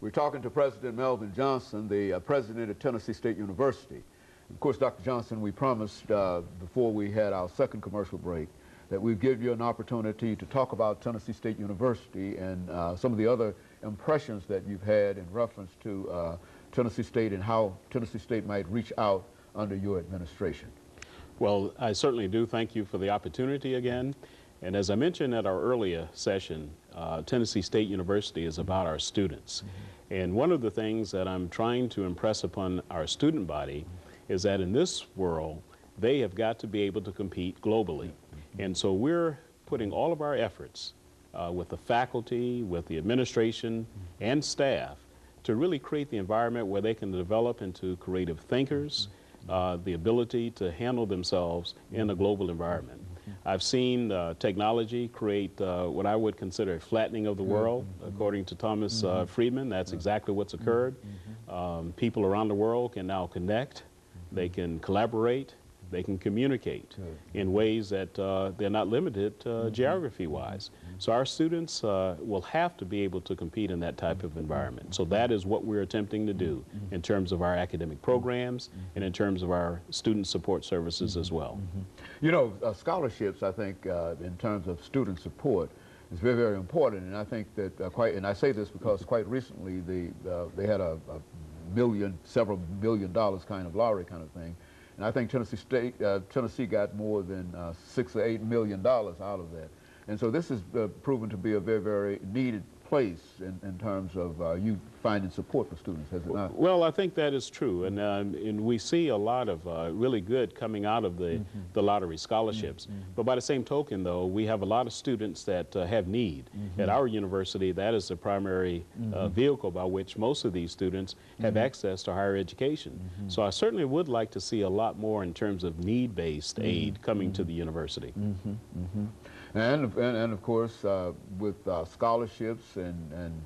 We're talking to President Melvin Johnson, the president of Tennessee State University. Of course, Dr. Johnson, we promised before we had our second commercial break that we'd give you an opportunity to talk about Tennessee State University and some of the other impressions that you've had in reference to Tennessee State and how Tennessee State might reach out under your administration. Well, I certainly do thank you for the opportunity again. And as I mentioned at our earlier session, Tennessee State University is about our students. And one of the things that I'm trying to impress upon our student body is that in this world, they have got to be able to compete globally. And so we're putting all of our efforts with the faculty, with the administration, and staff to really create the environment where they can develop into creative thinkers, the ability to handle themselves in a global environment. I've seen technology create what I would consider a flattening of the world. According to Thomas Friedman, that's exactly what's occurred. People around the world can now connect, they can collaborate, they can communicate in ways that they're not limited geography-wise. So our students will have to be able to compete in that type of environment. So that is what we're attempting to do in terms of our academic programs and in terms of our student support services as well. You know, scholarships, I think, in terms of student support, is very, very important. And I think that and I say this because quite recently they had a several $1 million kind of lottery kind of thing. And I think Tennessee got more than $6 or $8 million out of that. And so this has proven to be a very, very needed place in terms of you finding support for students, has it not? Well, I think that is true. And we see a lot of really good coming out of the lottery scholarships. But by the same token, though, we have a lot of students that have need. At our university, that is the primary vehicle by which most of these students have access to higher education. So I certainly would like to see a lot more in terms of need-based aid coming to the university. And of course, with scholarships and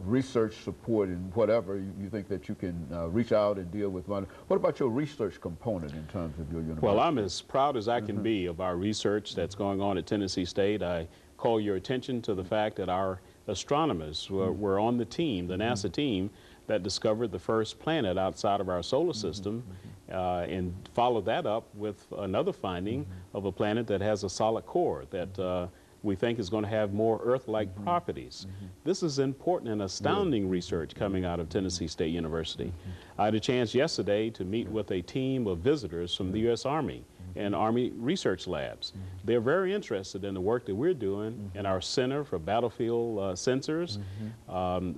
research support and whatever, you think that you can reach out and deal with money. What about your research component in terms of your university? Well, I'm as proud as I can be of our research that's going on at Tennessee State. I call your attention to the fact that our astronomers were on the team, the NASA team, that discovered the first planet outside of our solar system, and followed that up with another finding of a planet that has a solid core that we think is going to have more Earth-like properties. This is important and astounding research coming out of Tennessee State University. I had a chance yesterday to meet with a team of visitors from the U.S. Army and Army research labs. They're very interested in the work that we're doing in our Center for Battlefield Sensors.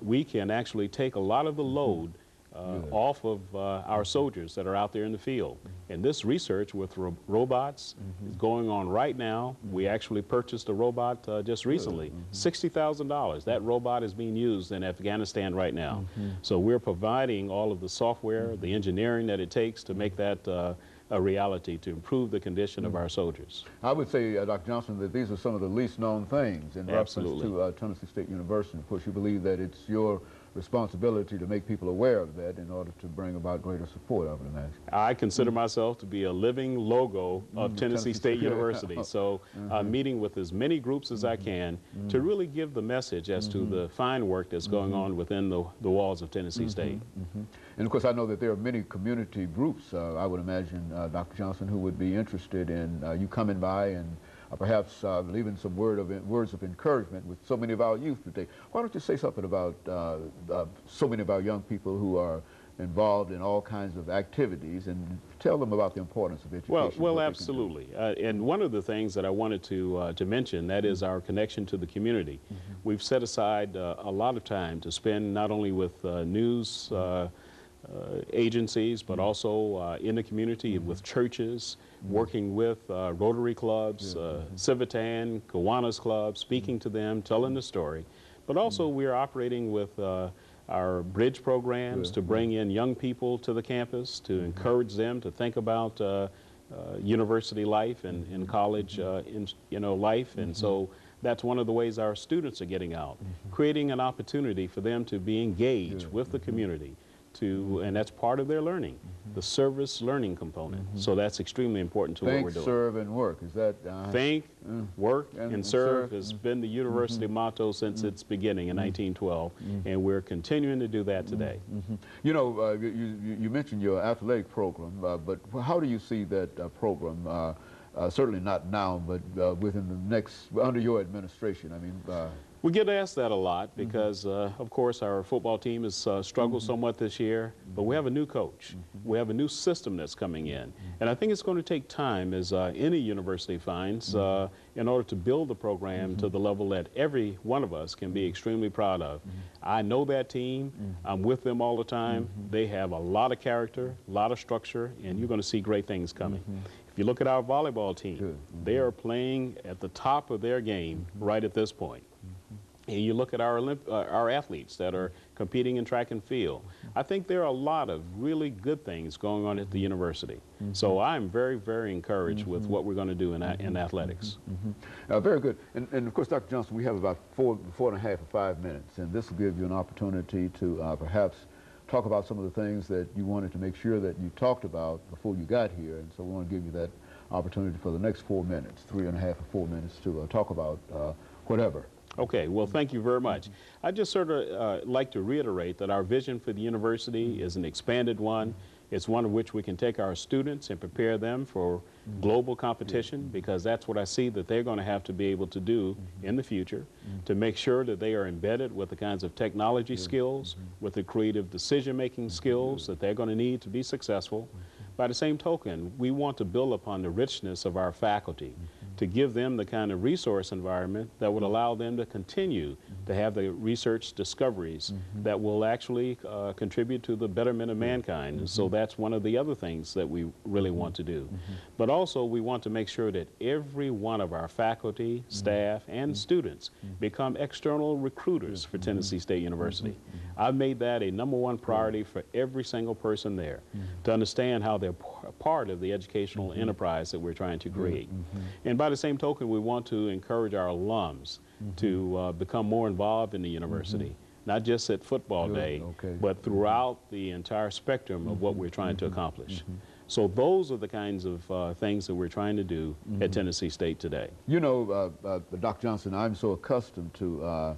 We can actually take a lot of the load off of our soldiers that are out there in the field. And this research with robots is going on right now. We actually purchased a robot just recently, $60,000. That robot is being used in Afghanistan right now. So we're providing all of the software, the engineering that it takes to make that a reality, to improve the condition of our soldiers. I would say, Dr. Johnson, that these are some of the least known things in reference to Tennessee State University. Of course, you believe that it's your responsibility to make people aware of that in order to bring about greater support, I would imagine. I consider myself to be a living logo of Tennessee State University. So I'm meeting with as many groups as I can to really give the message as to the fine work that's going on within the walls of Tennessee State. And of course, I know that there are many community groups, I would imagine, Dr. Johnson, who would be interested in you coming by and perhaps leaving some words of encouragement with so many of our youth today. Why don't you say something about so many of our young people who are involved in all kinds of activities and tell them about the importance of education? Well, absolutely. And one of the things that I wanted to mention, that is our connection to the community. We've set aside a lot of time to spend not only with news agencies, but also in the community with churches, working with Rotary clubs, Civitan, Kiwanis clubs, speaking to them, telling the story. But also we are operating with our bridge programs to bring in young people to the campus, to encourage them to think about university life and college life. And so that's one of the ways our students are getting out, creating an opportunity for them to be engaged with the community, to, and that's part of their learning, the service learning component. So that's extremely important to what we're doing. Think, serve, and work. Is that? Think, work, and serve has been the university motto since its beginning in 1912, and we're continuing to do that today. You know, you mentioned your athletic program, but how do you see that program? Certainly not now, but within the next, under your administration. I mean, we get asked that a lot because, of course, our football team has struggled somewhat this year, but we have a new coach. We have a new system that's coming in. And I think it's going to take time, as any university finds, in order to build the program to the level that every one of us can be extremely proud of. I know that team. I'm with them all the time. They have a lot of character, a lot of structure, and you're going to see great things coming. If you look at our volleyball team, they are playing at the top of their game right at this point. And you look at our athletes that are competing in track and field. I think there are a lot of really good things going on at the university. So I'm very, very encouraged with what we're going to do in athletics. Very good. And of course, Dr. Johnson, we have about four and a half or 5 minutes, and this will give you an opportunity to perhaps talk about some of the things that you wanted to make sure that you talked about before you got here. And so we want to give you that opportunity for the next 4 minutes, 3.5 or 4 minutes, to talk about whatever. Okay, well, thank you very much. I'd just sort of like to reiterate that our vision for the university is an expanded one. It's one of which we can take our students and prepare them for global competition, because that's what I see that they're going to have to be able to do in the future, to make sure that they are embedded with the kinds of technology skills, with the creative decision-making skills that they're going to need to be successful. By the same token, we want to build upon the richness of our faculty, to give them the kind of resource environment that would allow them to continue to have the research discoveries that will actually contribute to the betterment of mankind. And so that's one of the other things that we really want to do. But also we want to make sure that every one of our faculty, staff, and students become external recruiters for Tennessee State University. I've made that a #1 priority for every single person there, to understand how they're part of the educational enterprise that we're trying to create. And by the same token, we want to encourage our alums to become more involved in the university, not just at football day, but throughout the entire spectrum of what we're trying to accomplish. So those are the kinds of things that we're trying to do at Tennessee State today. You know, Dr. Johnson, I'm so accustomed to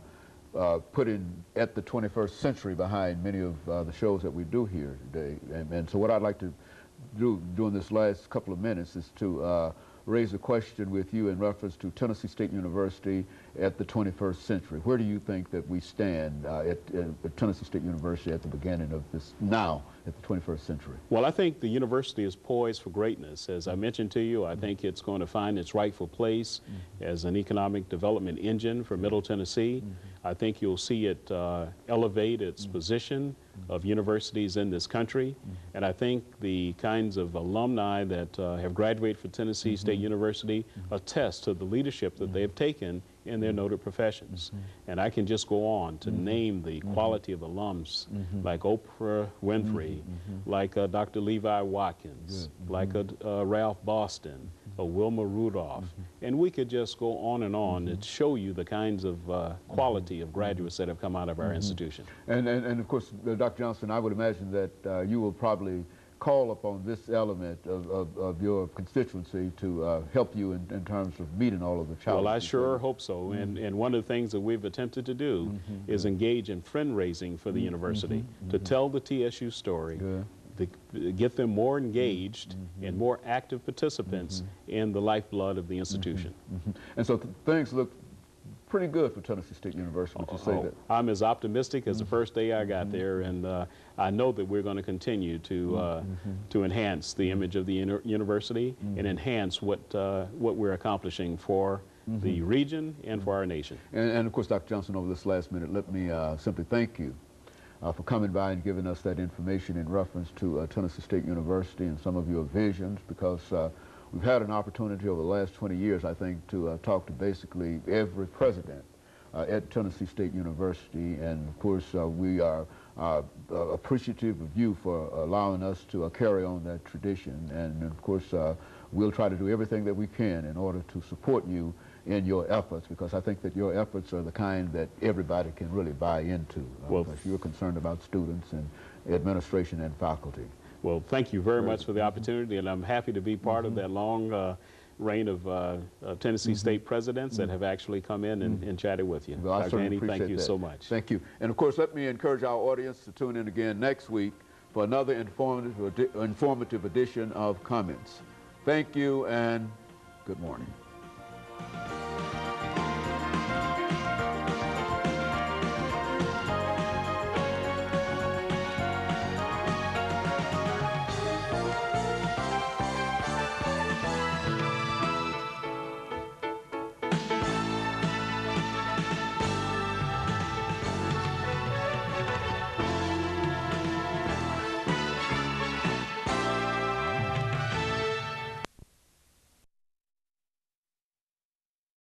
putting at the 21st century behind many of the shows that we do here today. And so what I'd like to do during this last couple of minutes is to raise a question with you in reference to Tennessee State University at the 21st century. Where do you think that we stand at Tennessee State University at the beginning of this, now at the 21st century? Well, I think the university is poised for greatness. As I mentioned to you, I think it's going to find its rightful place as an economic development engine for Middle Tennessee. I think you'll see it elevate its position of universities in this country. And I think the kinds of alumni that have graduated from Tennessee State University attest to the leadership that they have taken in their noted professions. And I can just go on to name the quality of alums like Oprah Winfrey, like Dr. Levi Watkins, like Ralph Boston, Wilma Rudolph. And we could just go on and show you the kinds of quality of graduates that have come out of our institution. And of course, Dr. Johnson, I would imagine that you will probably call upon this element of your constituency to help you in terms of meeting all of the challenges. Well, I sure hope so. And one of the things that we've attempted to do is engage in friend raising for the university, to tell the TSU story, to get them more engaged and more active participants in the lifeblood of the institution. And so things look pretty good for Tennessee State University, would you say that? I'm as optimistic as the first day I got there, and I know that we're going to continue to enhance the image of the university and enhance what we're accomplishing for the region and for our nation. And of course, Dr. Johnson, over this last minute, let me simply thank you for coming by and giving us that information in reference to Tennessee State University and some of your visions, because we've had an opportunity over the last 20 years, I think, to talk to basically every president at Tennessee State University. And of course, we are appreciative of you for allowing us to carry on that tradition. And of course, we'll try to do everything that we can in order to support you in your efforts, because I think that your efforts are the kind that everybody can really buy into, because you're concerned about students and administration and faculty. Well, thank you very much for the opportunity, and I'm happy to be part of that long reign of Tennessee State presidents that have actually come in and chatted with you. Well, I Dr. certainly Haney, appreciate thank you that. so much. Thank you. And of course, let me encourage our audience to tune in again next week for another informative edition of Comments. Thank you and good morning.